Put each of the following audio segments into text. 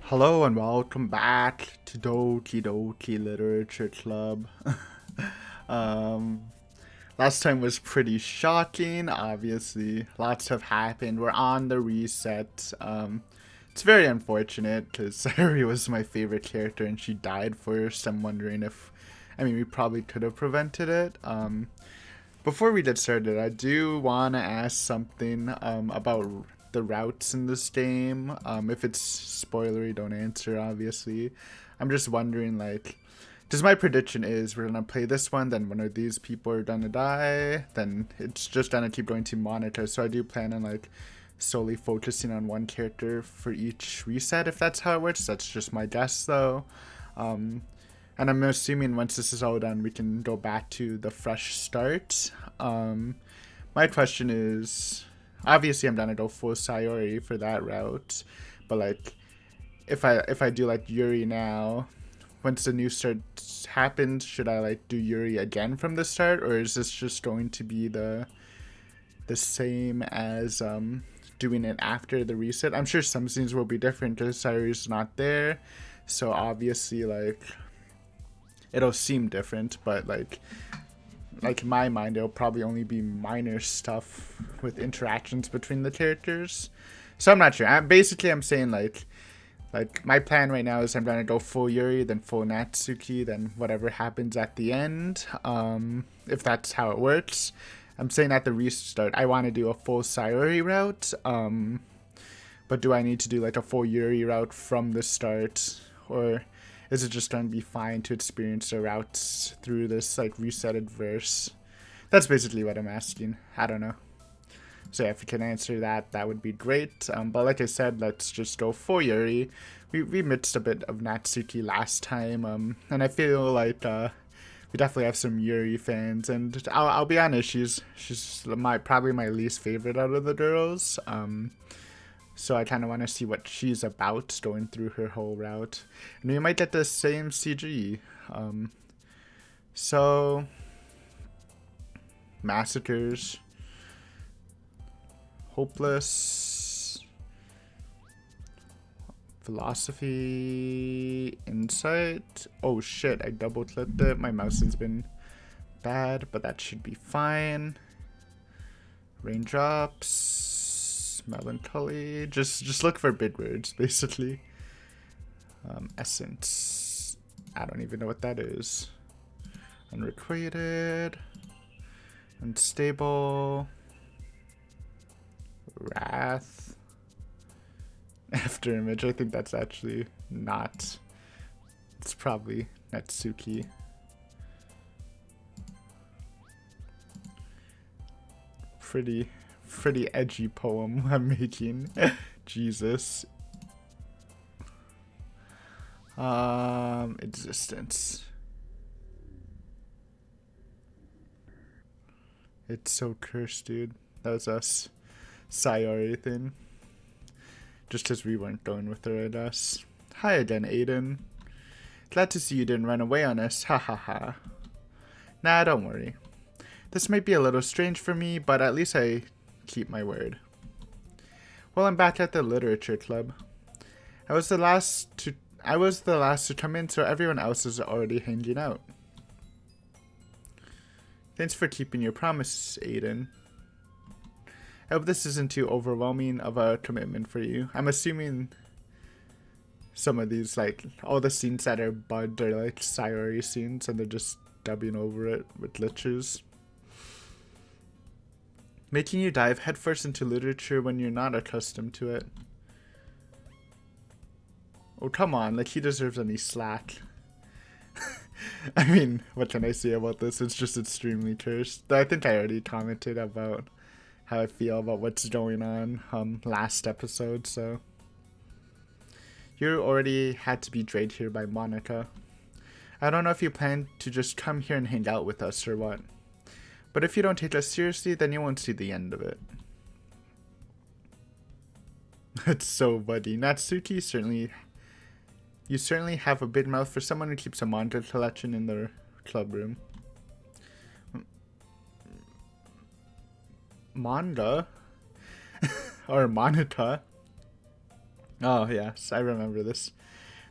Hello and welcome back to Doki Doki Literature Club. um, Last time was pretty shocking. Obviously, lots have happened. We're on the reset. It's very unfortunate because Sayori was my favorite character and she died first. I'm wondering if, we probably could have prevented it. Before we get started, I do want to ask something about the routes in this game. If it's spoilery, don't answer, obviously. I'm just wondering, like, because my prediction is we're going to play this one, then one of these people are going to die, then it's just going to keep going to monitor. So I do plan on, like, solely focusing on one character for each reset, if that's how it works. That's just my guess, though. Um, and I'm assuming once this is all done, we can go back to the fresh start. My question is, obviously, I'm gonna go full Sayori for that route, but like, if I do like Yuri now, once the new start happens, should I like do Yuri again from the start, or is this just going to be the same as doing it after the reset? I'm sure some scenes will be different because Sayori's not there, so obviously like it'll seem different, but like in my mind it'll probably only be minor stuff with interactions between the characters. So I'm not sure. I'm saying like my plan right now is I'm gonna go full Yuri, then full Natsuki, then whatever happens at the end. If that's how it works. I'm saying at the restart I want to do a full Sayori route. But do I need to do like a full Yuri route from the start, or is it just going to be fine to experience the routes through this like resetted verse? That's basically what I'm asking. I don't know. So yeah, if you can answer that, that would be great. But like I said, let's just go for Yuri. We mixed a bit of Natsuki last time, and I feel like we definitely have some Yuri fans. And I'll be honest, she's probably my least favorite out of the girls. So I kind of want to see what she's about going through her whole route. And we might get the same CG. So, massacres, hopeless, philosophy, insight. Oh shit, I double clicked it. My mouse has been bad, but that should be fine. Raindrops, melancholy. Just look for big words, basically. Essence. I don't even know what that is. Unrequited. Unstable. Wrath. After image. I think that's actually not. It's probably Natsuki. Pretty edgy poem I'm making. Jesus. Existence. It's so cursed, dude. That was us. Sayori thing. Just as we weren't going with her at us. Hi again, Aiden. Glad to see you didn't run away on us. Ha ha ha. Nah, don't worry. This might be a little strange for me, but at least I keep my word. Well, I'm back at the literature club. I was the last to come in, so everyone else is already hanging out. Thanks for keeping your promise, Aiden. I hope this isn't too overwhelming of a commitment for you. I'm assuming some of these, like, all the scenes that are bugged are like Sayori scenes, and they're just dubbing over it with glitches. Making you dive headfirst into literature when you're not accustomed to it. Oh, come on, like, he deserves any slack. I mean, what can I say about this? It's just extremely cursed. I think I already commented about how I feel about what's going on last episode, so. You already had to be dragged here by Monica. I don't know if you plan to just come here and hang out with us or what. But if you don't take us seriously, then you won't see the end of it. It's so buddy. Natsuki you certainly have a big mouth for someone who keeps a manga collection in their club room. Manga? Or Monica? Oh, yes, I remember this.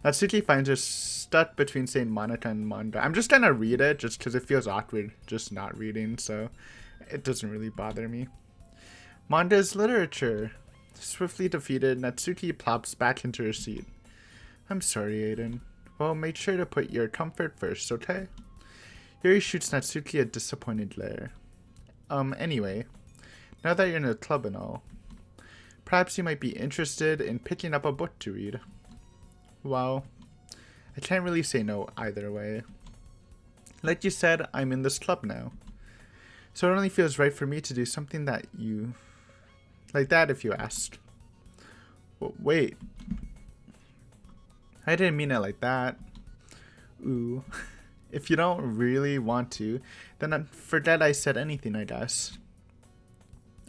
Natsuki finds her stuck between saying Monica and Manda. I'm just gonna read it just because it feels awkward just not reading, so it doesn't really bother me. Manda's literature. Swiftly defeated, Natsuki plops back into her seat. I'm sorry, Aiden. Well, make sure to put your comfort first, okay? Yuri shoots Natsuki a disappointed glare. Anyway, now that you're in the club and all, perhaps you might be interested in picking up a book to read. Well, I can't really say no either way. Like you said, I'm in this club now. So it only feels right for me to do something that you... like that if you asked. Wait. I didn't mean it like that. Ooh. If you don't really want to, then forget I said anything, I guess.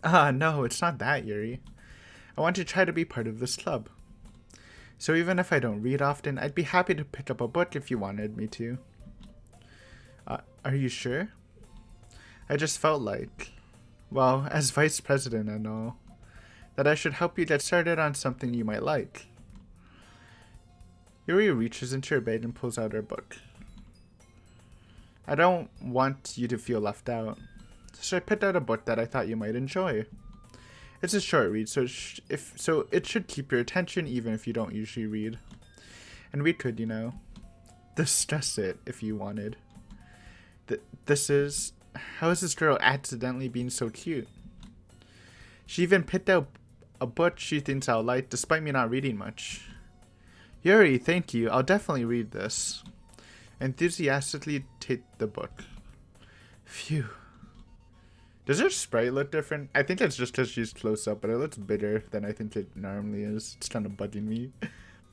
No, it's not that, Yuri. I want to try to be part of this club. So even if I don't read often, I'd be happy to pick up a book if you wanted me to. Are you sure? I just felt like, well, as vice president and all, that I should help you get started on something you might like. Yuri reaches into her bag and pulls out her book. I don't want you to feel left out, so I picked out a book that I thought you might enjoy. It's a short read, so it should keep your attention even if you don't usually read. And we could, discuss it if you wanted. How is this girl accidentally being so cute? She even picked out a book she thinks I'll like despite me not reading much. Yuri, thank you. I'll definitely read this. Enthusiastically take the book. Phew. Does her sprite look different? I think it's just because she's close up, but it looks bigger than I think it normally is. It's kind of bugging me.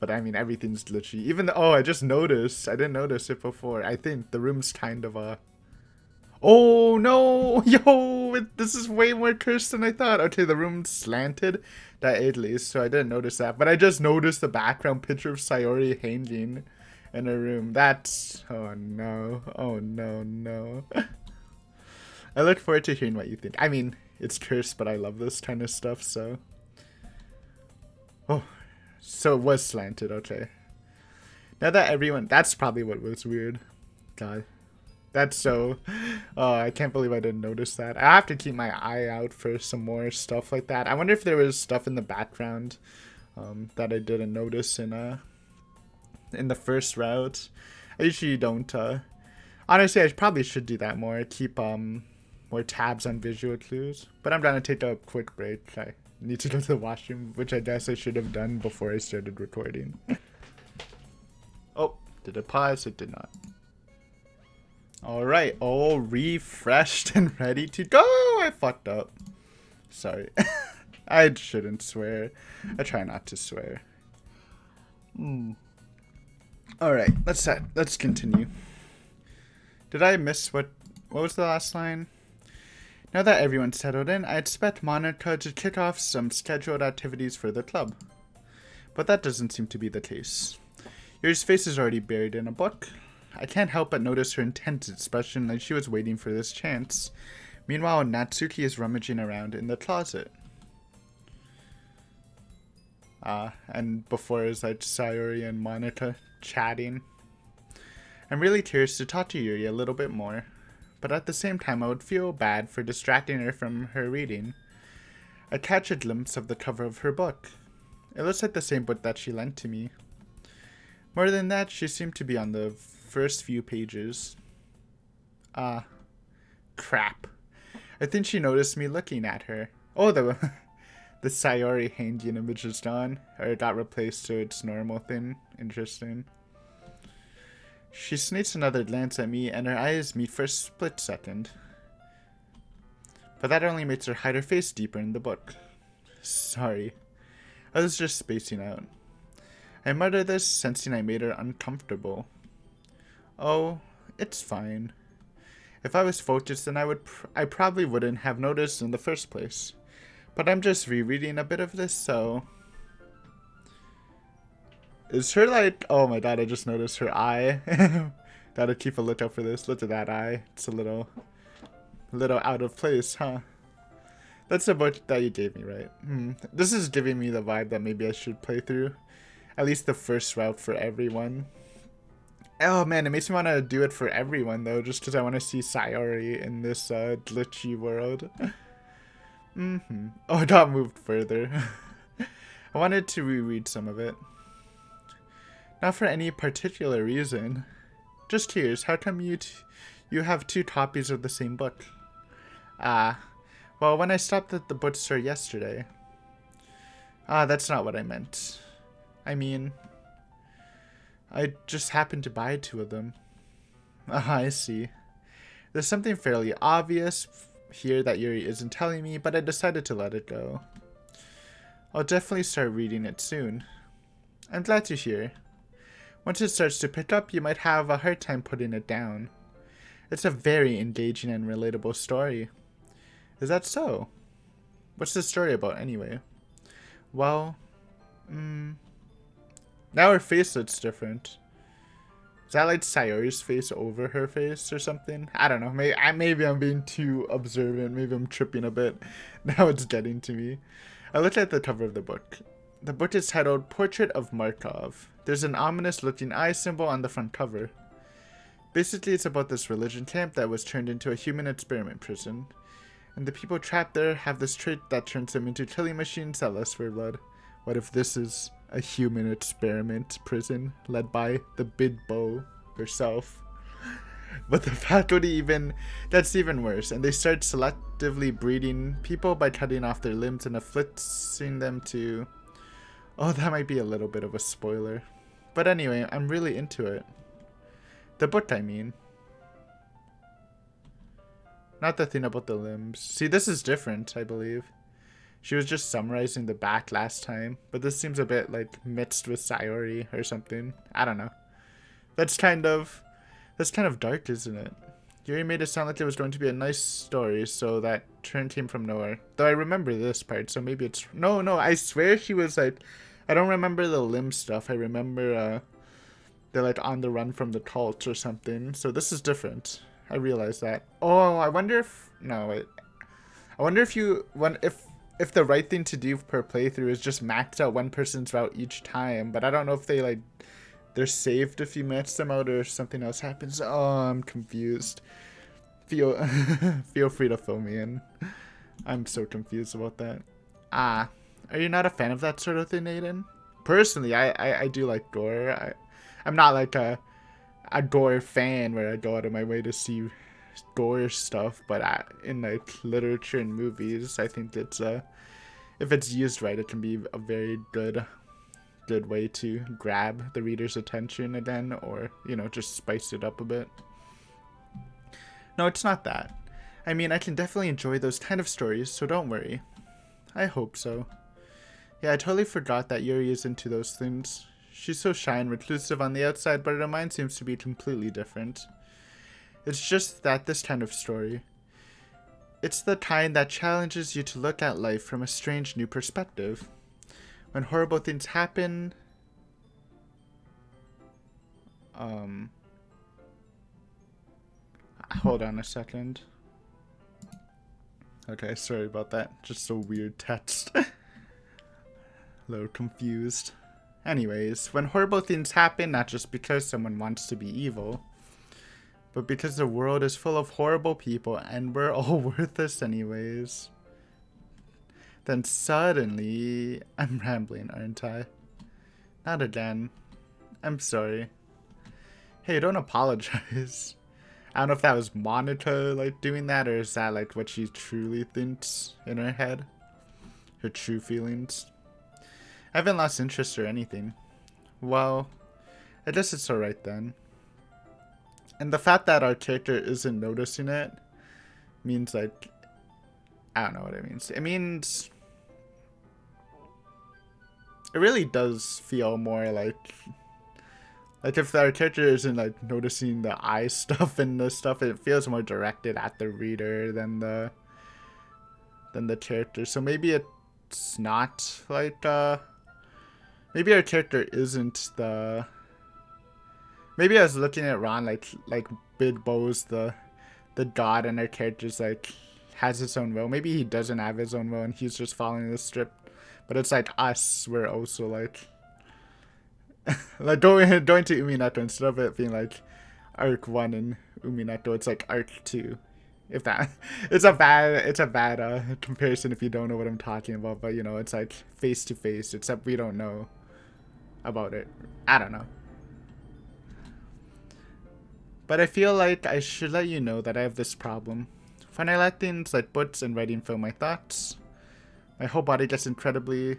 But I mean, everything's glitchy. Even though, I just noticed. I didn't notice it before. I think the room's kind of oh no! Yo! This is way more cursed than I thought. Okay, the room's slanted. That at least, so I didn't notice that. But I just noticed the background picture of Sayori hanging in her room. That's... oh no. Oh no, no. I look forward to hearing what you think. I mean, it's cursed, but I love this kind of stuff, so... oh, so it was slanted, okay. Now that everyone... that's probably what was weird. God. That's so... oh, I can't believe I didn't notice that. I have to keep my eye out for some more stuff like that. I wonder if there was stuff in the background that I didn't notice in the first route. I usually don't... honestly, I probably should do that more. Keep more tabs on visual clues. But I'm gonna take a quick break. I need to go to the washroom, which I guess I should have done before I started recording. Oh, did it pause? It did not. Alright, all refreshed and ready to go. I fucked up. Sorry. I shouldn't swear. I try not to swear. Alright, let's continue. Did I miss what was the last line? Now that everyone's settled in, I expect Monica to kick off some scheduled activities for the club. But that doesn't seem to be the case. Yuri's face is already buried in a book. I can't help but notice her intense expression like she was waiting for this chance. Meanwhile, Natsuki is rummaging around in the closet. And before is like Sayori and Monica chatting. I'm really curious to talk to Yuri a little bit more, but at the same time I would feel bad for distracting her from her reading. I catch a glimpse of the cover of her book. It looks like the same book that she lent to me. More than that, she seemed to be on the first few pages. Crap. I think she noticed me looking at her. Oh, the Sayori hanging image is gone, or it got replaced to its normal thing. Interesting. She sneaks another glance at me, and her eyes meet for a split second. But that only makes her hide her face deeper in the book. Sorry. I was just spacing out. I mutter this, sensing I made her uncomfortable. Oh, it's fine. If I was focused, then I probably wouldn't have noticed in the first place. But I'm just rereading a bit of this, so... Is her like... oh my god, I just noticed her eye. Gotta keep a lookout for this. Look at that eye. It's a little out of place, huh? That's the book that you gave me, right? This is giving me the vibe that maybe I should play through at least the first route for everyone. Oh man, it makes me want to do it for everyone though, just because I want to see Sayori in this glitchy world. Oh, it got moved further. I wanted to reread some of it. Not for any particular reason. Just curious, how come you have two copies of the same book? Well, when I stopped at the bookstore yesterday. That's not what I meant. I mean, I just happened to buy two of them. I see. There's something fairly obvious here that Yuri isn't telling me, but I decided to let it go. I'll definitely start reading it soon. I'm glad to hear. Once it starts to pick up, you might have a hard time putting it down. It's a very engaging and relatable story. Is that so? What's the story about anyway? Well, now her face looks different. Is that like Sayori's face over her face or something? I don't know. Maybe I'm being too observant. Maybe I'm tripping a bit. Now it's getting to me. I looked at the cover of the book. The book is titled Portrait of Markov. There's an ominous looking eye symbol on the front cover. Basically, it's about this religion camp that was turned into a human experiment prison. And the people trapped there have this trait that turns them into killing machines that lust for blood. What if this is a human experiment prison led by the big bow herself? But the faculty that's even worse, and they start selectively breeding people by cutting off their limbs and afflicting them to... Oh, that might be a little bit of a spoiler. But anyway, I'm really into it. The book, I mean. Not the thing about the limbs. See, this is different, I believe. She was just summarizing the back last time, but this seems a bit like mixed with Sayori or something. I don't know. That's kind of dark, isn't it? Yuri made it sound like it was going to be a nice story, so that turn came from nowhere. Though I remember this part, so maybe it's... No, I swear she was like... I don't remember the limb stuff. I remember they're like on the run from the cult or something. So this is different. I realize that. Oh, I wonder if... No, wait. I wonder if if the right thing to do per playthrough is just max out one person's route each time. But I don't know if they're saved if you match them out or something else happens. Oh, I'm confused. Feel free to fill me in. I'm so confused about that. Are you not a fan of that sort of thing, Aiden? Personally, I do like gore. I'm not like a gore fan where I go out of my way to see gore stuff, but in like literature and movies, I think it's if it's used right, it can be a very good way to grab the reader's attention again, or just spice it up a bit. No, it's not that. I mean, I can definitely enjoy those kind of stories, so don't worry. I hope so. Yeah, I totally forgot that Yuri is into those things. She's so shy and reclusive on the outside, but her mind seems to be completely different. It's just that this kind of story. It's the kind that challenges you to look at life from a strange new perspective. When horrible things happen... Hold on a second. Okay, sorry about that. Just a weird text. A little confused. Anyways, when horrible things happen, not just because someone wants to be evil, but because the world is full of horrible people and we're all worthless anyways, then suddenly... I'm rambling, aren't I? Not again. I'm sorry. Hey, don't apologize. I don't know if that was Monica, like, doing that, or is that, like, what she truly thinks in her head? Her true feelings? I haven't lost interest or anything. Well, I guess it's alright then. And the fact that our character isn't noticing it means, like... I don't know what it means. It means... It really does feel more like... Like, if our character isn't, like, noticing the eye stuff and the stuff, it feels more directed at the reader than the character. So maybe it's not, like, maybe our character isn't the... Maybe I was looking at it wrong, like Big Bo's the god, and our character's, like, has his own will. Maybe he doesn't have his own will and he's just following the strip. But it's like us, we're also like like going to Uminato, instead of it being like arc 1 in Uminato, it's like arc 2. If that it's a bad comparison if you don't know what I'm talking about, but you know, it's like face to face, except we don't know about it. I don't know. But I feel like I should let you know that I have this problem. When I let things like books and writing fill my thoughts, my whole body gets incredibly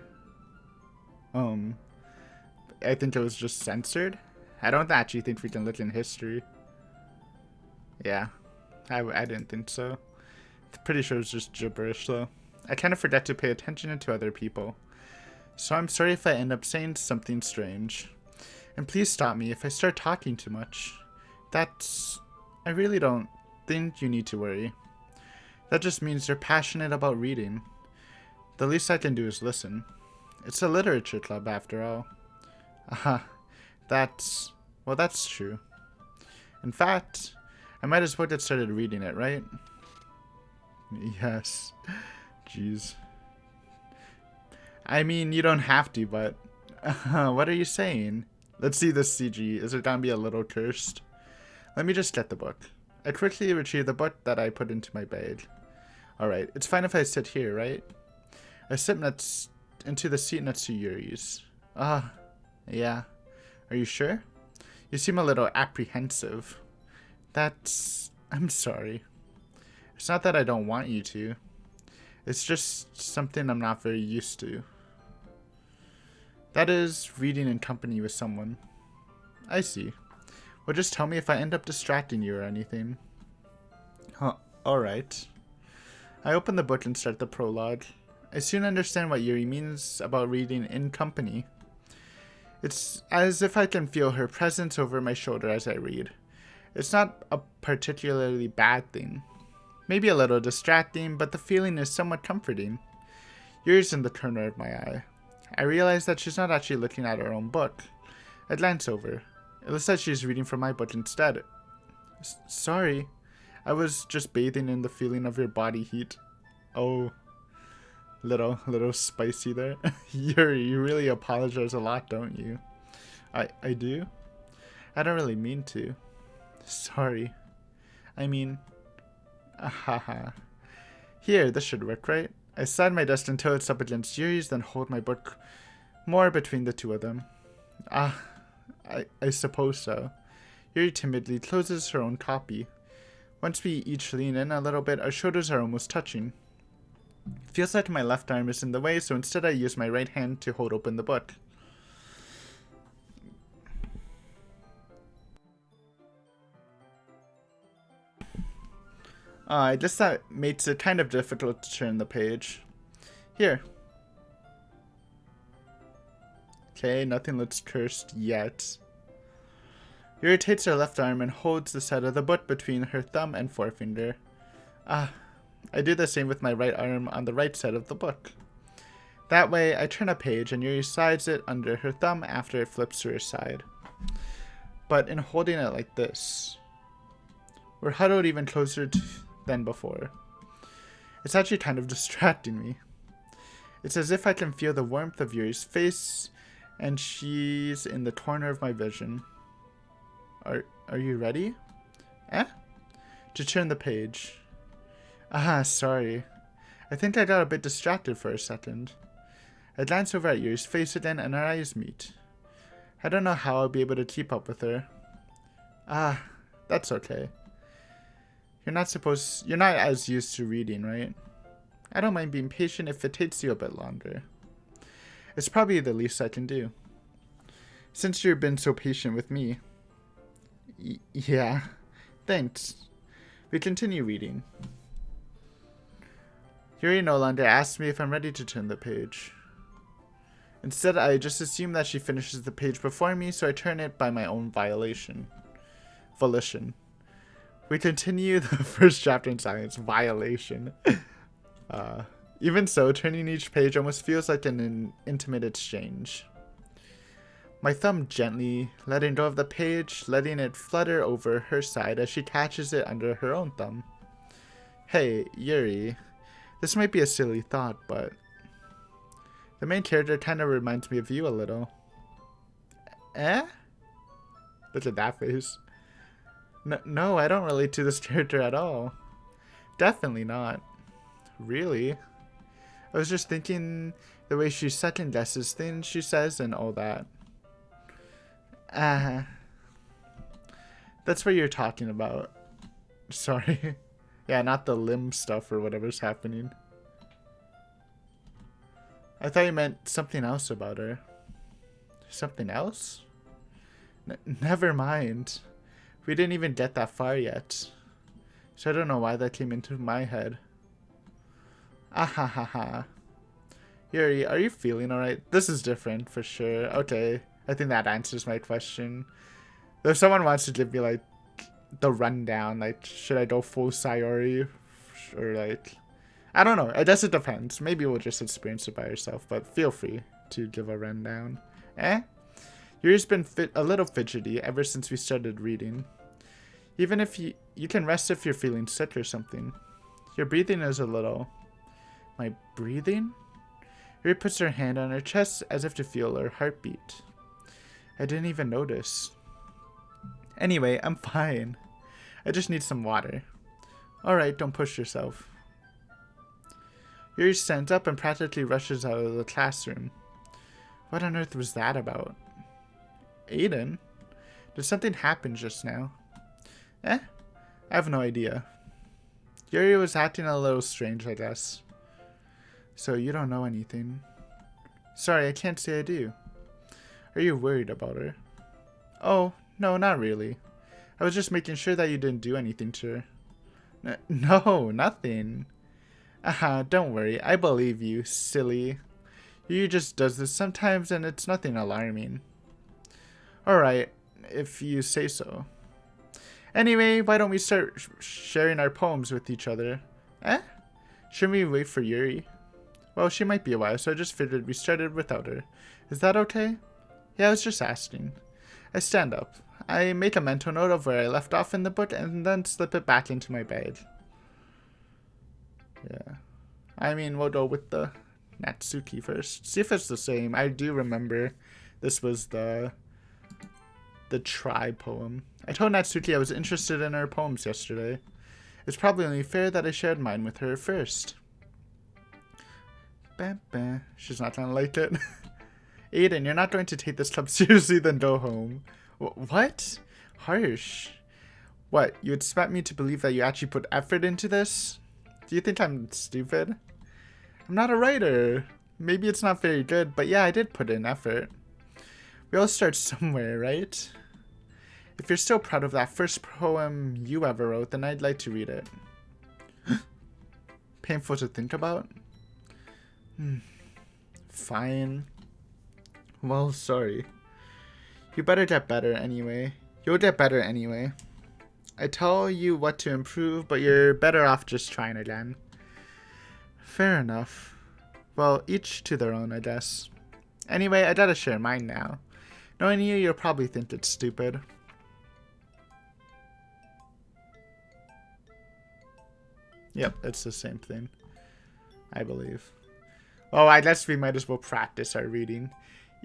I think it was just censored. I don't actually think we can look in history. Yeah, I didn't think so. Pretty sure it's just gibberish though. I kind of forget to pay attention to other people. So I'm sorry if I end up saying something strange. And please stop me if I start talking too much. I really don't think you need to worry. That just means you're passionate about reading. The least I can do is listen. It's a literature club after all. That's true. In fact, I might as well get started reading it, right? Yes. Jeez. I mean, you don't have to, but what are you saying? Let's see this CG. Is it gonna be a little cursed? Let me just get the book. I quickly retrieve the book that I put into my bag. Alright, it's fine if I sit here, right? I sit into the seat next to Yuri's. Yeah. Are you sure? You seem a little apprehensive. I'm sorry. It's not that I don't want you to. It's just something I'm not very used to. That is, reading in company with someone. I see. Well, just tell me if I end up distracting you or anything. Alright. I open the book and start the prologue. I soon understand what Yuri means about reading in company. It's as if I can feel her presence over my shoulder as I read. It's not a particularly bad thing. Maybe a little distracting, but the feeling is somewhat comforting. Yuri's in the corner of my eye. I realize that she's not actually looking at her own book. I glance over. It looks like she's reading from my book instead. Sorry. I was just bathing in the feeling of your body heat. Oh. Little spicy there. You really apologize a lot, don't you? I do? I don't really mean to. Sorry. I mean... Haha. Here, this should work, right? I slide my desk until it's up against Yuri's, then hold my book more between the two of them. I suppose so. Yuri timidly closes her own copy. Once we each lean in a little bit, our shoulders are almost touching. It feels like my left arm is in the way, so instead I use my right hand to hold open the book. I guess that makes it kind of difficult to turn the page. Here. Okay, nothing looks cursed yet. Yuri takes her left arm and holds the side of the book between her thumb and forefinger. I do the same with my right arm on the right side of the book. That way, I turn a page and Yuri slides it under her thumb after it flips to her side. But in holding it like this, we're huddled even closer than before. It's actually kind of distracting me. It's as if I can feel the warmth of Yuri's face, and she's in the corner of my vision. Are you ready? To turn the page. Sorry. I think I got a bit distracted for a second. I glance over at Yuri's face again and our eyes meet. I don't know how I'll be able to keep up with her. That's okay. You're not as used to reading, right? I don't mind being patient if it takes you a bit longer. It's probably the least I can do. Since you've been so patient with me. Yeah. Thanks. We continue reading. Yuri no longer asks me if I'm ready to turn the page. Instead, I just assume that she finishes the page before me, so I turn it by my own volition. We continue the first chapter in silence. Violation. Even so, turning each page almost feels like an intimate exchange. My thumb gently letting go of the page, letting it flutter over her side as she catches it under her own thumb. Hey, Yuri. This might be a silly thought, but the main character kind of reminds me of you a little. Eh? Look at that face. No, I don't relate to this character at all. Definitely not. Really? I was just thinking the way she second guesses things she says and all that. That's what you're talking about. Sorry. Yeah, not the limb stuff or whatever's happening. I thought you meant something else about her. Something else? Never mind. We didn't even get that far yet. So I don't know why that came into my head. Ahahaha. Yuri, are you feeling alright? This is different for sure. Okay, I think that answers my question. If someone wants to give me like the rundown, like should I go full Sayori or like I don't know. I guess it depends. Maybe we'll just experience it by yourself, but feel free to give a rundown. Yuri's been a little fidgety ever since we started reading. Even if you can rest if you're feeling sick or something. Your breathing is a little... My breathing? Yuri puts her hand on her chest as if to feel her heartbeat. I didn't even notice. Anyway, I'm fine. I just need some water. Alright, don't push yourself. Yuri stands up and practically rushes out of the classroom. What on earth was that about? Aiden? Did something happen just now? I have no idea. Yuri was acting a little strange, I guess. So you don't know anything? Sorry, I can't say I do. Are you worried about her? Oh, no, not really. I was just making sure that you didn't do anything to her. No, nothing. Don't worry. I believe you, silly. You just does this sometimes and it's nothing alarming. Alright, if you say so. Anyway, why don't we start sharing our poems with each other? Shouldn't we wait for Yuri? Well, she might be a while, so I just figured we started without her. Is that okay? Yeah, I was just asking. I stand up. I make a mental note of where I left off in the book and then slip it back into my bag. Yeah. I mean, we'll go with the Natsuki first. See if it's the same. I do remember this was the try poem. I told Natsuki I was interested in her poems yesterday. It's probably only fair that I shared mine with her first. She's not gonna like it. Aiden, you're not going to take this club seriously, then go home. What? Harsh. What, you expect me to believe that you actually put effort into this? Do you think I'm stupid? I'm not a writer. Maybe it's not very good, but yeah, I did put in effort. We all start somewhere, right? If you're still proud of that first poem you ever wrote, then I'd like to read it. Painful to think about? Fine. Well, sorry. You better get better anyway. You'll get better anyway. I tell you what to improve, but you're better off just trying again. Fair enough. Well, each to their own, I guess. Anyway, I gotta share mine now. Knowing you, you'll probably think it's stupid. Yep, it's the same thing. I believe. Oh, I guess we might as well practice our reading.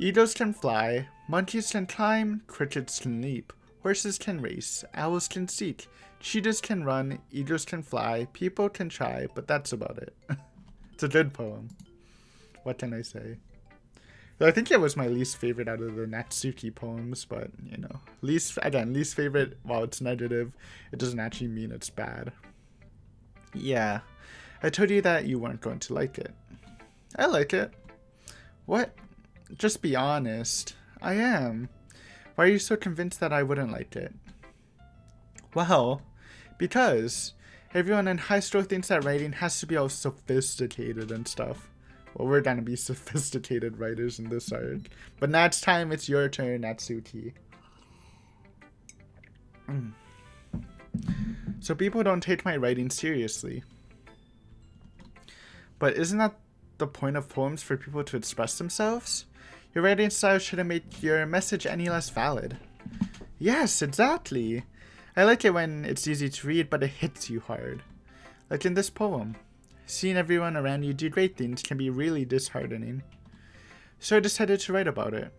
Eagles can fly, monkeys can climb, crickets can leap, horses can race, owls can seek, cheetahs can run, eagles can fly, people can try, but that's about it. It's a good poem. What can I say? I think it was my least favorite out of the Natsuki poems, but, you know, least favorite, while it's negative, it doesn't actually mean it's bad. Yeah, I told you that you weren't going to like it. I like it. What? Just be honest. I am. Why are you so convinced that I wouldn't like it? Well, because everyone in high school thinks that writing has to be all sophisticated and stuff. Well, we're gonna be sophisticated writers in this arc. But next time, it's your turn, Natsuki. So people don't take my writing seriously. But isn't that the point of poems, for people to express themselves? Your writing style shouldn't make your message any less valid. Yes, exactly. I like it when it's easy to read, but it hits you hard. Like in this poem. Seeing everyone around you do great things can be really disheartening. So I decided to write about it.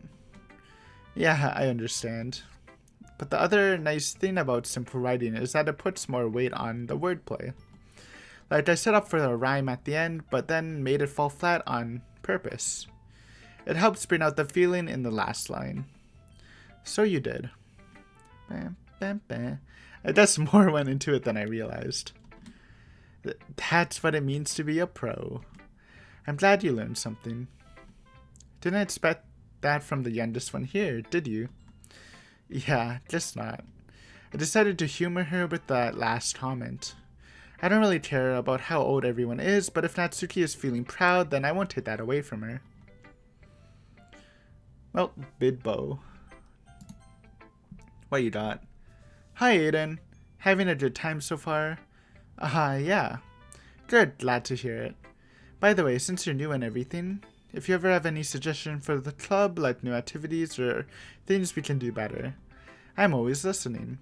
Yeah, I understand. But the other nice thing about simple writing is that it puts more weight on the wordplay. Like I set up for a rhyme at the end, but then made it fall flat on purpose. It helps bring out the feeling in the last line. So you did. Bam, bam, bam. I guess more went into it than I realized. That's what it means to be a pro. I'm glad you learned something. Didn't expect that from the youngest one here, did you? Yeah, just not. I decided to humor her with that last comment. I don't really care about how old everyone is, but if Natsuki is feeling proud, then I won't take that away from her. Well, Bidbo. What you got? Hi, Aiden. Having a good time so far? Yeah. Good, glad to hear it. By the way, since you're new and everything, if you ever have any suggestion for the club, like new activities or things we can do better, I'm always listening.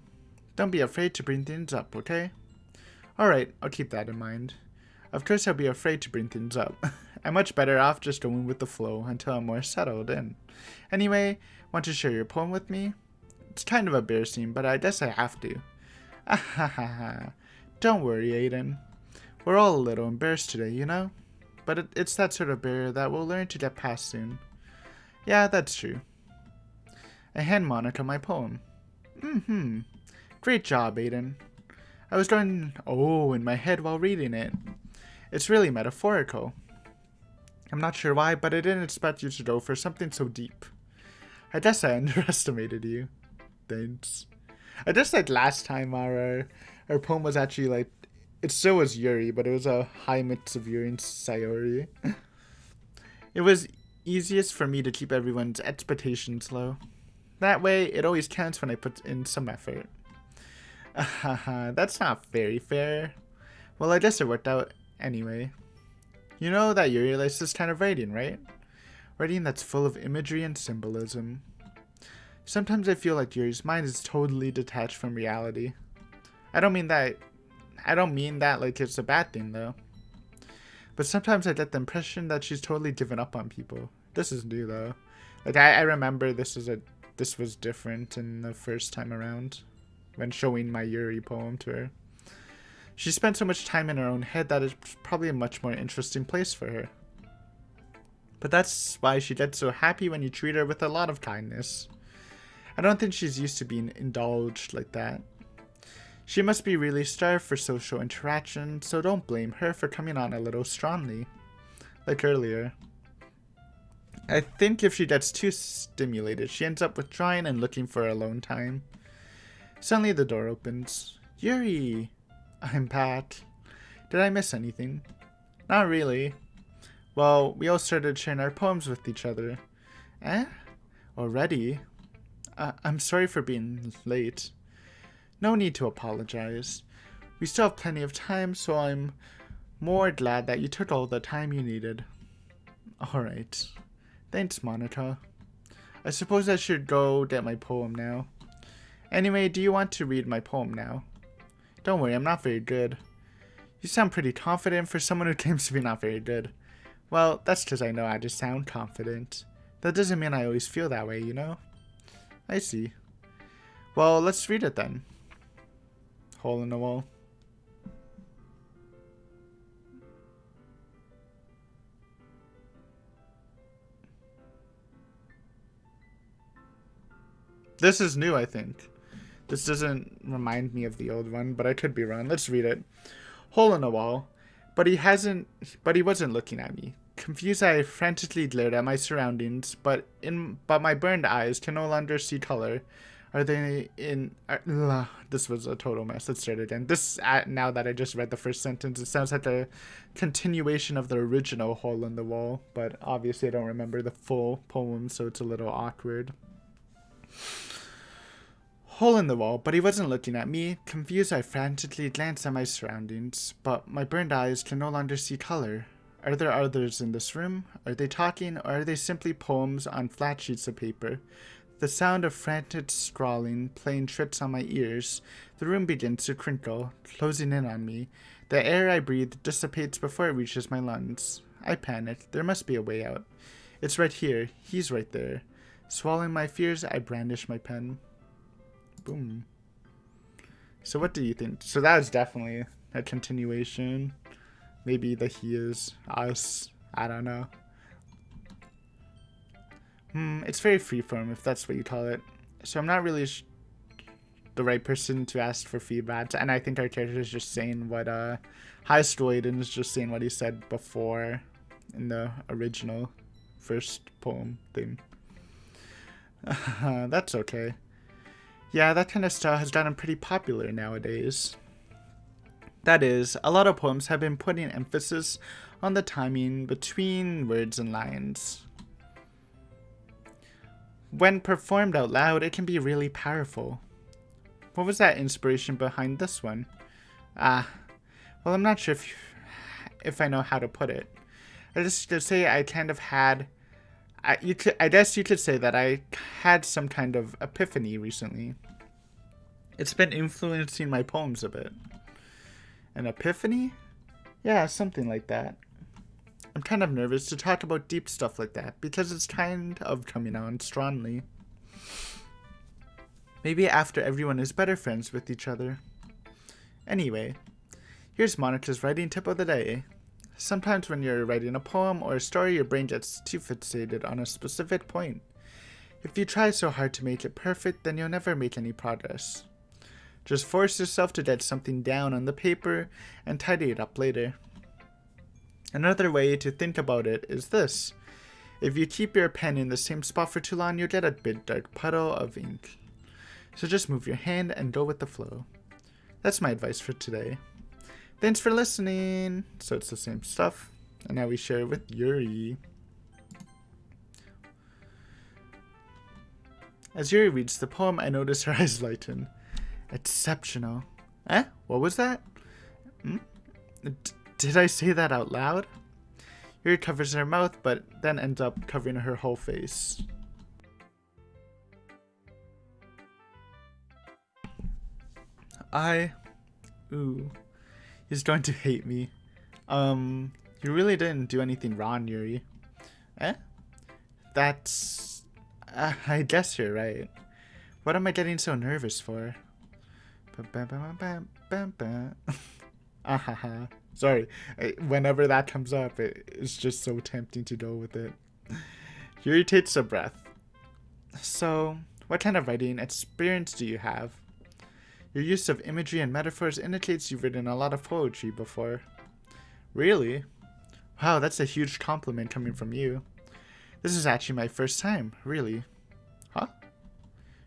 Don't be afraid to bring things up, okay? Alright, I'll keep that in mind. Of course I'll be afraid to bring things up. I'm much better off just going with the flow until I'm more settled in. Anyway, want to share your poem with me? It's kind of embarrassing, but I guess I have to. Ahahaha. Don't worry, Aiden. We're all a little embarrassed today, you know? But it's that sort of barrier that we'll learn to get past soon. Yeah, that's true. I hand Monica my poem. Great job, Aiden. I was going, in my head while reading it. It's really metaphorical. I'm not sure why, but I didn't expect you to go for something so deep. I guess I underestimated you. Thanks. I just like last time our poem was actually like, it still was Yuri, but it was a high mix of Yuri and Sayori. It was easiest for me to keep everyone's expectations low. That way, it always counts when I put in some effort. That's not very fair. Well, I guess it worked out anyway. You know that Yuri likes this kind of writing, right? Writing that's full of imagery and symbolism. Sometimes I feel like Yuri's mind is totally detached from reality. I don't mean that like it's a bad thing, though. But sometimes I get the impression that she's totally given up on people. This is new, though. Like, I remember this was different in the first time around, when showing my Yuri poem to her. She spent so much time in her own head that it's probably a much more interesting place for her. But that's why she gets so happy when you treat her with a lot of kindness. I don't think she's used to being indulged like that. She must be really starved for social interaction, so don't blame her for coming on a little strongly, like earlier. I think if she gets too stimulated, she ends up withdrawing and looking for alone time. Suddenly the door opens. Yuri! I'm Pat. Did I miss anything? Not really. Well, we all started sharing our poems with each other. Eh? Already? I'm sorry for being late. No need to apologize. We still have plenty of time, so I'm more glad that you took all the time you needed. Alright. Thanks, Monica. I suppose I should go get my poem now. Anyway, do you want to read my poem now? Don't worry, I'm not very good. You sound pretty confident for someone who claims to be not very good. Well, that's because I know I just sound confident. That doesn't mean I always feel that way, you know? I see. Well, let's read it then. Hole in the wall. This is new, I think. This doesn't remind me of the old one, but I could be wrong. Let's read it. Hole in the wall. But he wasn't looking at me. Confused, I frantically glared at my surroundings, but my burned eyes can no longer see color. Are they in... this was a total mess. Let's start again. Now that I just read the first sentence, it sounds like a continuation of the original Hole in the Wall, but obviously I don't remember the full poem, so it's a little awkward. Hole in the wall, but he wasn't looking at me. Confused, I frantically glanced at my surroundings, but my burned eyes can no longer see color. Are there others in this room? Are they talking, or are they simply poems on flat sheets of paper? The sound of frantic scrawling, playing tricks on my ears. The room begins to crinkle, closing in on me. The air I breathe dissipates before it reaches my lungs. I panic. There must be a way out. It's right here. He's right there. Swallowing my fears, I brandish my pen. Boom. So what do you think? So that was definitely a continuation. Maybe the he is us. I don't know. It's very freeform, if that's what you call it. So I'm not really the right person to ask for feedback. And I think our character is just saying what, High School Aiden is just saying what he said before in the original first poem thing. That's okay. Yeah, that kind of style has gotten pretty popular nowadays. That is, a lot of poems have been putting emphasis on the timing between words and lines. When performed out loud, it can be really powerful. What was that inspiration behind this one? Well, I'm not sure if I know how to put it. I just to say I kind of had... I guess you could say that I had some kind of epiphany recently. It's been influencing my poems a bit. An epiphany? Yeah, something like that. I'm kind of nervous to talk about deep stuff like that because it's kind of coming on strongly. Maybe after everyone is better friends with each other. Anyway, here's Monica's writing tip of the day. Sometimes when you're writing a poem or a story, your brain gets too fixated on a specific point. If you try so hard to make it perfect, then you'll never make any progress. Just force yourself to get something down on the paper and tidy it up later. Another way to think about it is this. If you keep your pen in the same spot for too long, you'll get a big dark puddle of ink. So just move your hand and go with the flow. That's my advice for today. Thanks for listening. So it's the same stuff. And now we share with Yuri. As Yuri reads the poem, I notice her eyes lighten. Exceptional. Eh? What was that? Did I say that out loud? Yuri covers her mouth, but then ends up covering her whole face. Ooh. He's going to hate me. You really didn't do anything wrong, Yuri. Eh? That's... I guess you're right. What am I getting so nervous for? Ahaha. Sorry. Whenever that comes up, it's just so tempting to go with it. Yuri takes a breath. So, what kind of writing experience do you have? Your use of imagery and metaphors indicates you've written a lot of poetry before. Really? Wow, that's a huge compliment coming from you. This is actually my first time, really. Huh?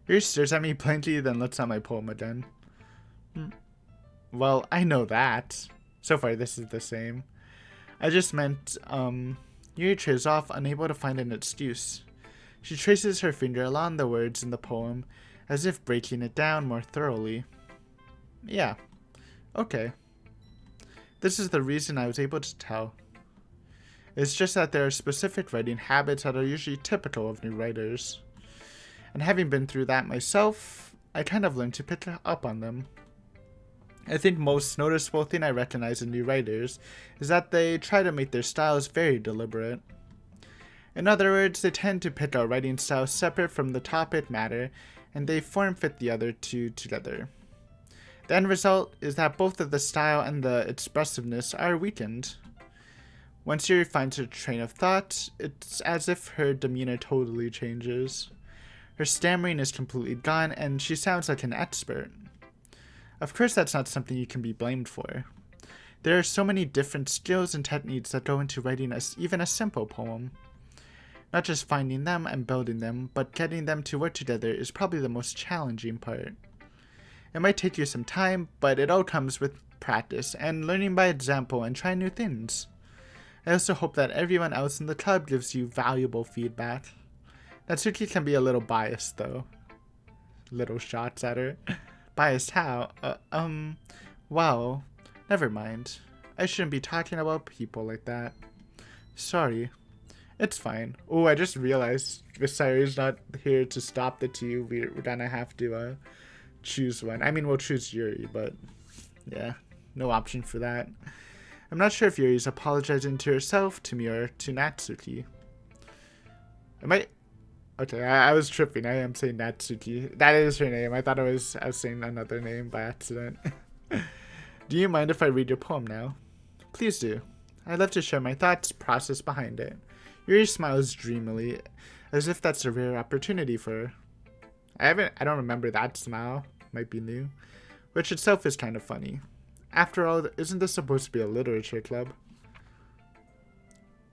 Yuri stares at me blankly, then looks at my poem again. Well, I know that. So far, this is the same. I just meant, Yuri trails off, unable to find an excuse. She traces her finger along the words in the poem, as if breaking it down more thoroughly. Yeah. Okay. This is the reason I was able to tell. It's just that there are specific writing habits that are usually typical of new writers. And having been through that myself, I kind of learned to pick up on them. I think most noticeable thing I recognize in new writers is that they try to make their styles very deliberate. In other words, they tend to pick a writing style separate from the topic matter, and they form-fit the other two together. The end result is that both of the style and the expressiveness are weakened. Once Yuri finds her train of thought, it's as if her demeanor totally changes. Her stammering is completely gone, and she sounds like an expert. Of course, that's not something you can be blamed for. There are so many different skills and techniques that go into writing even a simple poem. Not just finding them and building them, but getting them to work together is probably the most challenging part. It might take you some time, but it all comes with practice and learning by example and trying new things. I also hope that everyone else in the club gives you valuable feedback. Natsuki can be a little biased though. Little shots at her. Biased how? Well, never mind. I shouldn't be talking about people like that. Sorry. It's fine. Oh, I just realized Visayari's not here to stop the two. We're gonna have to choose one. I mean, we'll choose Yuri, but yeah. No option for that. I'm not sure if Yuri's apologizing to herself, to me, or to Natsuki. Am I... Okay, I was tripping. I am saying Natsuki. That is her name. I thought I was saying another name by accident. Do you mind if I read your poem now? Please do. I'd love to share my thoughts, process behind it. Yuri smiles dreamily, as if that's a rare opportunity for her. I don't remember that smile. Might be new. Which itself is kind of funny. After all, isn't this supposed to be a literature club?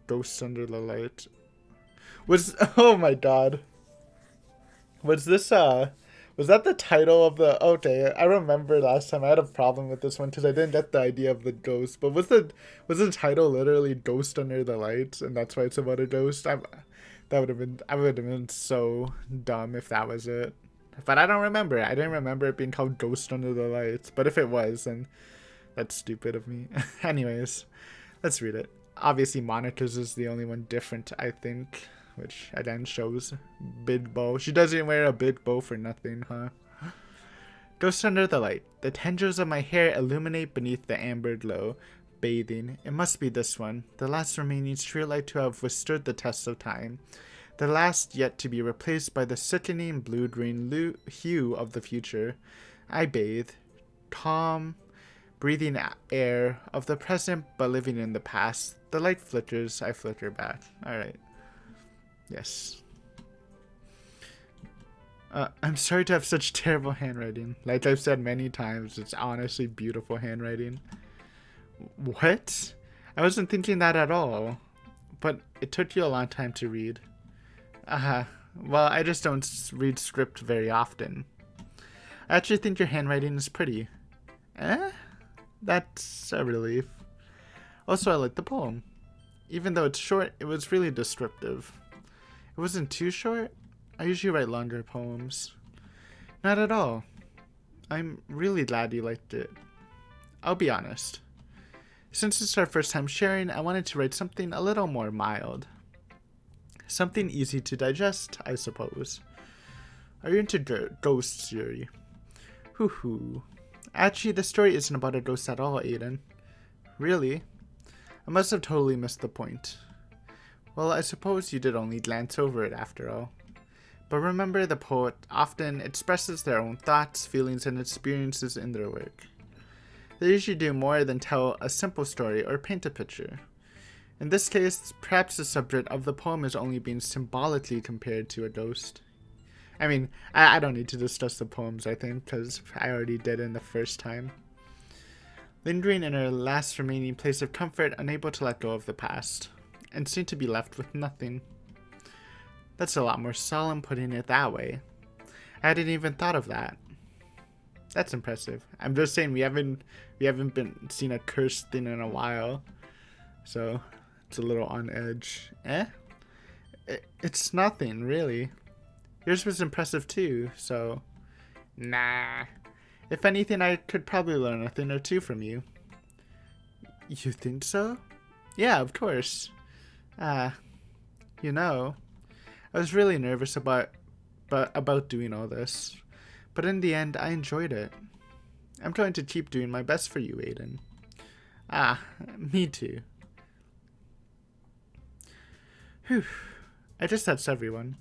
Ghosts Under the Light. Oh my god. Was that the title of the... Okay, I remember last time I had a problem with this one because I didn't get the idea of the ghost. But was the title literally Ghost Under the Lights, and that's why it's about a ghost? I would have been so dumb if that was it. But I don't remember. I didn't remember it being called Ghost Under the Lights. But if it was, then that's stupid of me. Anyways, let's read it. Obviously, Monica's is the only one different, I think. Which again shows big bow. She doesn't wear a big bow for nothing, huh? Ghost Under the Light. The tendrils of my hair illuminate beneath the amber glow. Bathing. It must be this one. The last remaining streetlight to have withstood the test of time. The last yet to be replaced by the sickening blue-green hue of the future. I bathe. Calm, breathing air of the present but living in the past. The light flickers. I flicker back. Alright. Yes. I'm sorry to have such terrible handwriting. Like I've said many times, it's honestly beautiful handwriting. What? I wasn't thinking that at all. But it took you a long time to read. Well, I just don't read script very often. I actually think your handwriting is pretty. That's a relief. Also, I like the poem. Even though it's short, it was really descriptive. It wasn't too short. I usually write longer poems. Not at all. I'm really glad you liked it. I'll be honest. Since it's our first time sharing, I wanted to write something a little more mild. Something easy to digest, I suppose. Are you into ghosts, Yuri? Hoo-hoo. Actually, the story isn't about a ghost at all, Aiden. Really? I must have totally missed the point. Well, I suppose you did only glance over it after all. But remember, the poet often expresses their own thoughts, feelings, and experiences in their work. They usually do more than tell a simple story or paint a picture. In this case, perhaps the subject of the poem is only being symbolically compared to a ghost. I mean, I don't need to discuss the poems, I think, because I already did in the first time. Lingering in her last remaining place of comfort, unable to let go of the past, and seem to be left with nothing. That's a lot more solemn putting it that way. I hadn't even thought of that. That's impressive. I'm just saying we haven't seen a cursed thing in a while, so it's a little on edge. It's nothing really. Yours was impressive too, so nah. If anything, I could probably learn a thing or two from you. You think so? Yeah, of course. You know, I was really nervous about doing all this, but in the end, I enjoyed it. I'm going to keep doing my best for you, Aiden. Me too. Whew. I guess that's everyone.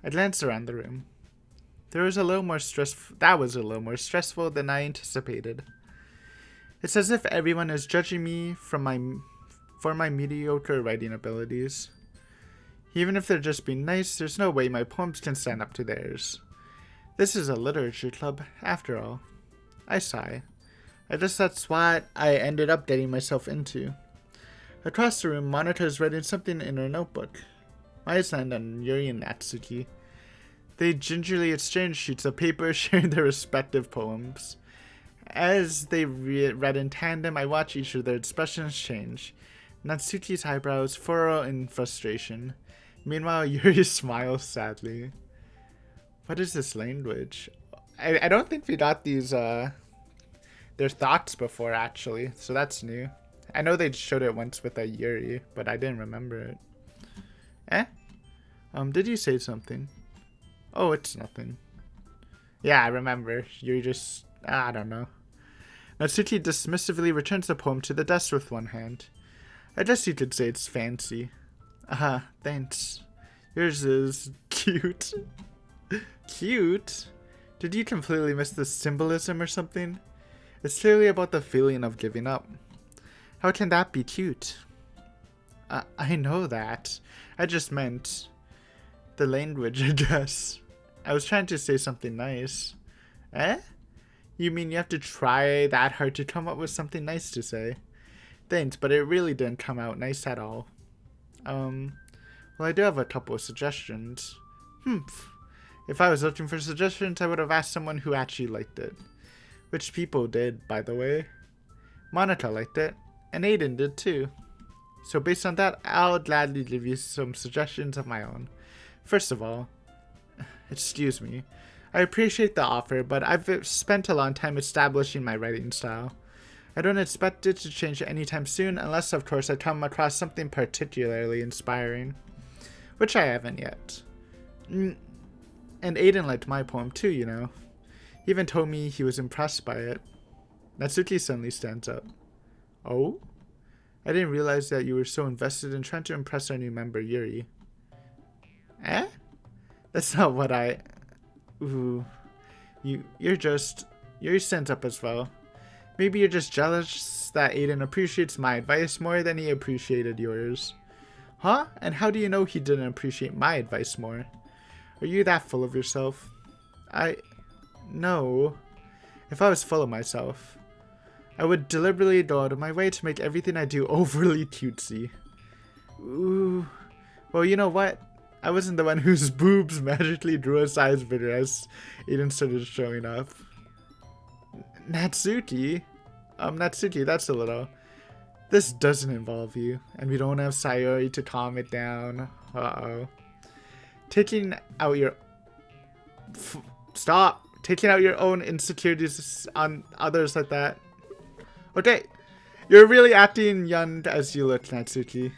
I glanced around the room. That was a little more stressful than I anticipated. It's as if everyone is judging me for my mediocre writing abilities. Even if they're just being nice, there's no way my poems can stand up to theirs. This is a literature club, after all. I sigh. I guess that's what I ended up getting myself into. Across the room, Monica is writing something in her notebook. My eyes land on Yuri and Natsuki. They gingerly exchange sheets of paper, sharing their respective poems. As they read in tandem, I watch each of their expressions change. Natsuki's eyebrows furrow in frustration. Meanwhile, Yuri smiles sadly. What is this language? I don't think we got these, their thoughts before, actually, so that's new. I know they showed it once with a Yuri, but I didn't remember it. Did you say something? Oh, it's nothing. Yeah, I remember. Yuri just... I don't know. Natsuki dismissively returns the poem to the desk with one hand. I guess you could say it's fancy. Thanks. Yours is cute. Cute? Did you completely miss the symbolism or something? It's clearly about the feeling of giving up. How can that be cute? I know that. I just meant the language, I guess. I was trying to say something nice. Eh? You mean you have to try that hard to come up with something nice to say? Thanks, but it really didn't come out nice at all. Well, I do have a couple of suggestions. If I was looking for suggestions, I would have asked someone who actually liked it. Which people did, by the way. Monica liked it, and Aiden did too. So based on that, I'll gladly give you some suggestions of my own. First of all, excuse me, I appreciate the offer, but I've spent a long time establishing my writing style. I don't expect it to change anytime soon, unless of course I come across something particularly inspiring. Which I haven't yet. And Aiden liked my poem too, you know. He even told me he was impressed by it. Natsuki suddenly stands up. Oh? I didn't realize that you were so invested in trying to impress our new member, Yuri. Eh? That's not what I... Ooh. Yuri stands up as well. Maybe you're just jealous that Aiden appreciates my advice more than he appreciated yours. Huh? And how do you know he didn't appreciate my advice more? Are you that full of yourself? No. If I was full of myself, I would deliberately go out of my way to make everything I do overly cutesy. Ooh. Well, you know what? I wasn't the one whose boobs magically drew a size bigger as Aiden started showing up. Natsuki? Natsuki, that's a little... This doesn't involve you, and we don't have Sayori to calm it down. Uh-oh. Taking out your... Stop! Taking out your own insecurities on others like that. Okay, you're really acting young as you look, Natsuki.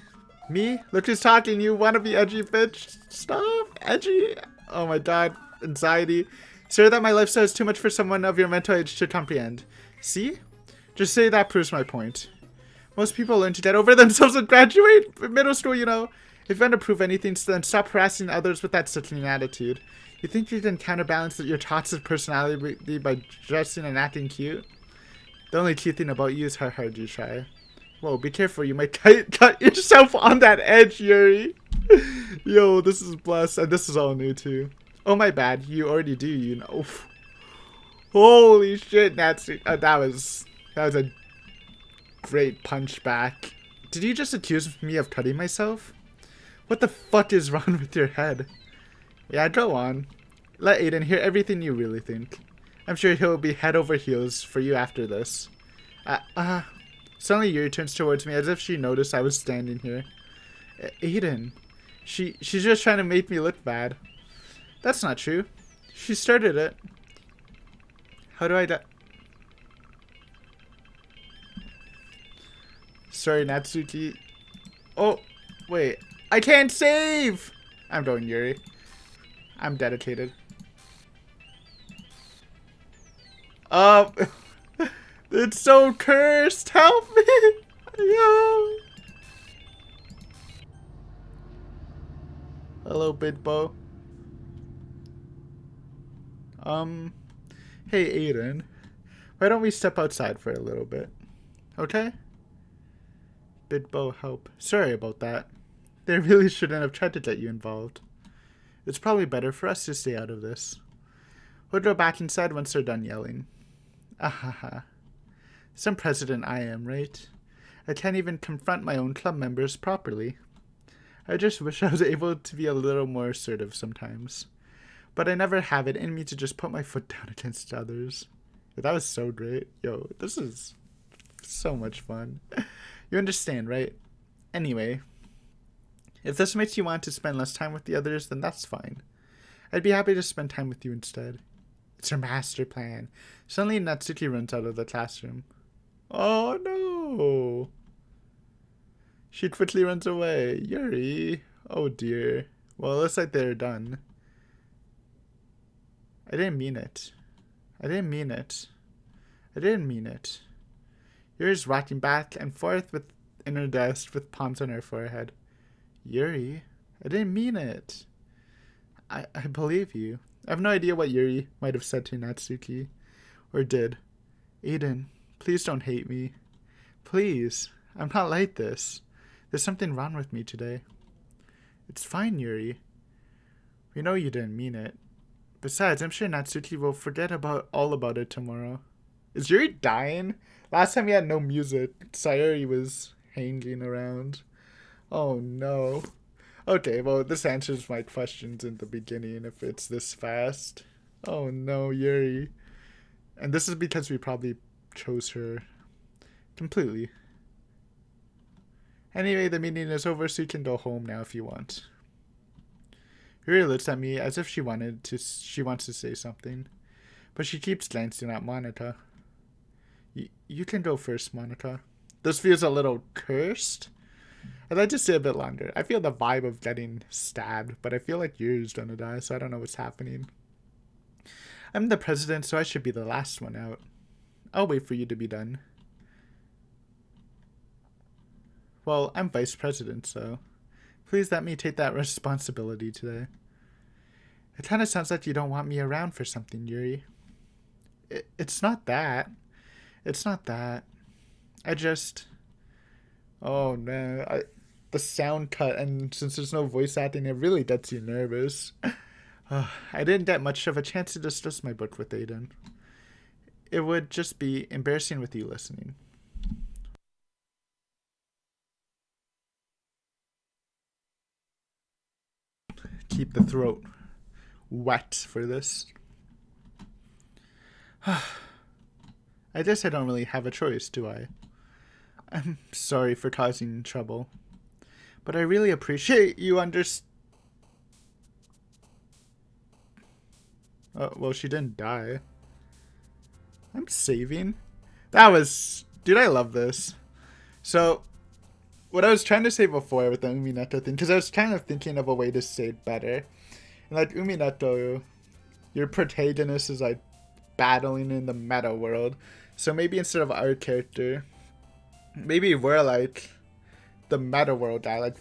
Me? Look who's talking, you wanna be edgy bitch. Stop! Edgy? Oh my god. Anxiety. Sir, that my lifestyle is too much for someone of your mental age to comprehend. See? Just say that proves my point. Most people learn to get over themselves and graduate middle school, you know. If you want to prove anything, then stop harassing others with that such an attitude. You think you can counterbalance your toxic personality by dressing and acting cute? The only cute thing about you is how hard you try. Whoa, be careful, you might cut yourself on that edge, Yuri. Yo, this is blessed, and this is all new too. Oh, my bad, you already do, you know. Holy shit, Natsu. That was a great punch back. Did you just accuse me of cutting myself? What the fuck is wrong with your head? Yeah, go on. Let Aiden hear everything you really think. I'm sure he'll be head over heels for you after this. Suddenly Yuri turns towards me as if she noticed I was standing here. Aiden. She's just trying to make me look bad. That's not true. She started it. How do I Sorry, Natsuki. Oh, wait. I can't save! I'm going, Yuri. I'm dedicated. It's so cursed! Help me! Yo! Hello, Big Bo. Hey, Aiden. Why don't we step outside for a little bit? Okay? Big Bo, help. Sorry about that. They really shouldn't have tried to get you involved. It's probably better for us to stay out of this. We'll go back inside once they're done yelling. Ahaha. Some president I am, right? I can't even confront my own club members properly. I just wish I was able to be a little more assertive sometimes. But I never have it in me to just put my foot down against others. That was so great. Yo, this is so much fun. You understand, right? Anyway, if this makes you want to spend less time with the others, then that's fine. I'd be happy to spend time with you instead. It's her master plan. Suddenly, Natsuki runs out of the classroom. Oh no! She quickly runs away. Yuri. Oh dear. Well, it looks like they're done. I didn't mean it. I didn't mean it. I didn't mean it. Yuri's rocking back and forth in her desk with palms on her forehead. Yuri, I didn't mean it. I believe you. I have no idea what Yuri might have said to Natsuki. Or did. Aiden, please don't hate me. Please. I'm not like this. There's something wrong with me today. It's fine, Yuri. We know you didn't mean it. Besides, I'm sure Natsuki will forget all about it tomorrow. Is Yuri dying? Last time we had no music. Sayuri was hanging around. Oh no. Okay, well, this answers my questions in the beginning if it's this fast. Oh no, Yuri. And this is because we probably chose her completely. Anyway, the meeting is over, so you can go home now if you want. Yuri looks at me as if she wants to say something, but she keeps glancing at Monica. You can go first, Monica. This feels a little cursed. I'd like to stay a bit longer. I feel the vibe of getting stabbed, but I feel like Yuri's gonna die, so I don't know what's happening. I'm the president, so I should be the last one out. I'll wait for you to be done. Well, I'm vice president, so please let me take that responsibility today. It kind of sounds like you don't want me around for something, Yuri. It's not that. It's not that. I just... Oh, no. The sound cut, and since there's no voice acting, it really gets you nervous. I didn't get much of a chance to discuss my book with Aiden. It would just be embarrassing with you listening. Keep the throat wet for this. I guess I don't really have a choice, do I? I'm sorry for causing trouble, but I really appreciate you Oh, well, she didn't die. I'm saving. Dude, I love this. So, what I was trying to say before with the Umineko thing, because I was kind of thinking of a way to say it better. And like Umineko, your protagonist is like battling in the meta world. So maybe instead of our character, maybe we're like the meta world guy,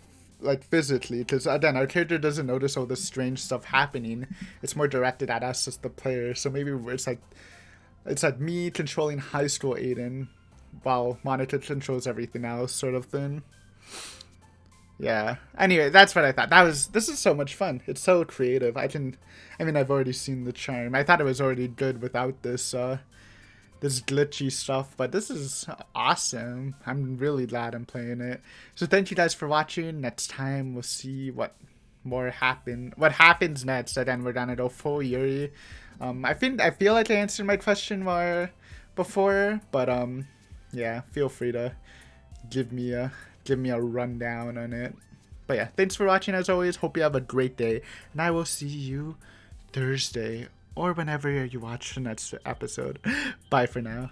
like physically, because again, our character doesn't notice all this strange stuff happening. It's more directed at us as the player. So maybe it's like me controlling high school Aiden, while Monica controls everything else, sort of thing. Yeah. Anyway, that's what I thought. This is so much fun. It's so creative. I've already seen the charm. I thought it was already good without this glitchy stuff, but this is awesome. I'm really glad I'm playing it. So thank you guys for watching. Next time we'll see what happens next. Again, we're gonna go full Yuri. I feel like I answered my question more before, but yeah, feel free to give me a rundown on it. But yeah, thanks for watching as always. Hope you have a great day, and I will see you Thursday or whenever you watch the next episode. Bye for now.